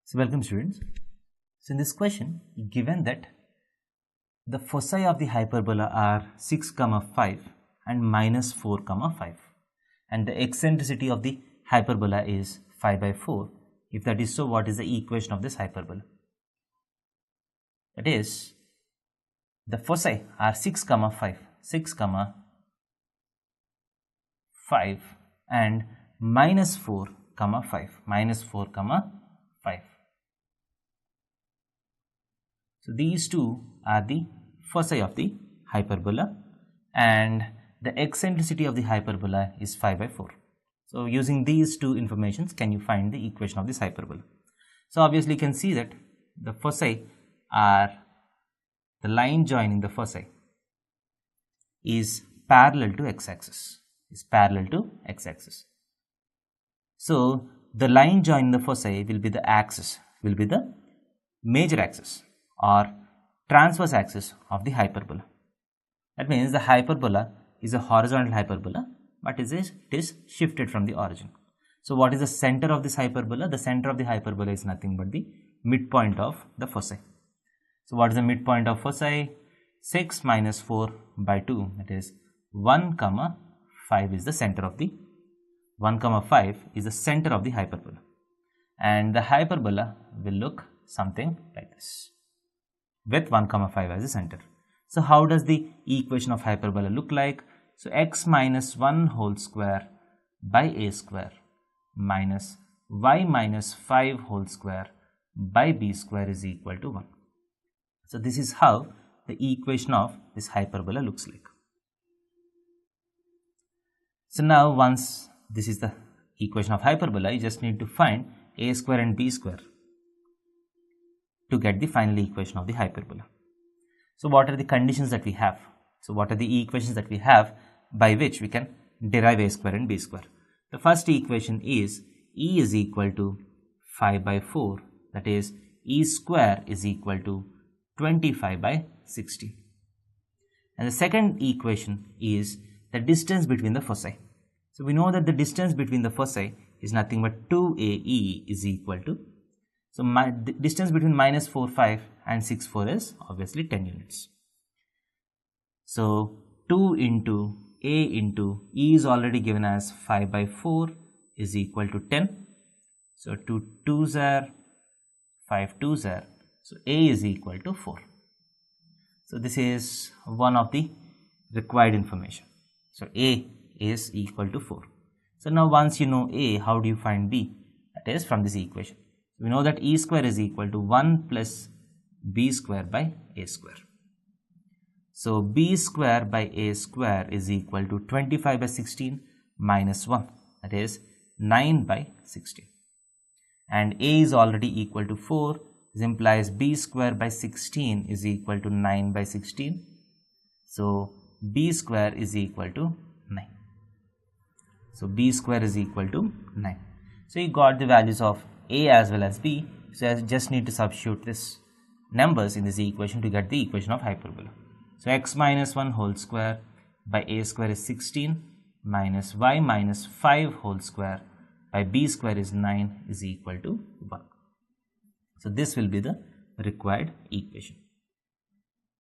So welcome students. So in this question, given that the foci of the hyperbola are 6, 5 and minus 4, 5 and the eccentricity of the hyperbola is 5/4. If that is so, what is the equation of this hyperbola? That is, the foci are 6, 5, 6, 5 and minus 4, 5, minus 4, 5. So these two are the foci of the hyperbola and the eccentricity of the hyperbola is 5/4. So using these two informations, can you find the equation of this hyperbola? So obviously you can see that the foci are, the line joining the foci is parallel to x-axis, So the line joining the foci will be the axis, will be the major axis or transverse axis of the hyperbola. That means the hyperbola is a horizontal hyperbola, but it is shifted from the origin. So what is the center of this hyperbola? The center of the hyperbola is nothing but the midpoint of the foci. So what is the midpoint of foci? 6 minus 4/2, that is 1, 5 is the center of the 1, 5 is the center of the hyperbola, and the hyperbola will look something like this with 1, 5 as the center. So how does the equation of hyperbola look like? So x minus 1 whole square by a square minus y minus 5 whole square by b square is equal to 1. So this is how the equation of this hyperbola looks like. So now once this is the equation of hyperbola, you just need to find a square and b square to get the final equation of the hyperbola. So what are the conditions that we have? So what are the equations that we have by which we can derive a square and b square? The first equation is E is equal to 5/4, that is E square is equal to 25/60. And the second equation is the distance between the foci. So we know that the distance between the foci is nothing but 2AE is equal to, so the distance between minus 4, 5 and 6, 4 is obviously 10 units. So 2 into A into E is already given as 5/4 is equal to 10. So 2 2s are 5 2s are, so A is equal to 4. So this is one of the required information. So A is equal to 4. So now once you know A, how do you find B? That is from this equation. We know that E square is equal to 1 plus B square by A square. So B square by A square is equal to 25/16 minus 1, that is 9/16. And A is already equal to 4, this implies B square by 16 is equal to 9/16. So B square is equal to 9. So B square is equal to 9. So you got the values of A as well as B. So I just need to substitute this numbers in this equation to get the equation of hyperbola. So x minus 1 whole square by A square is 16 minus y minus 5 whole square by B square is 9 is equal to 1. So this will be the required equation.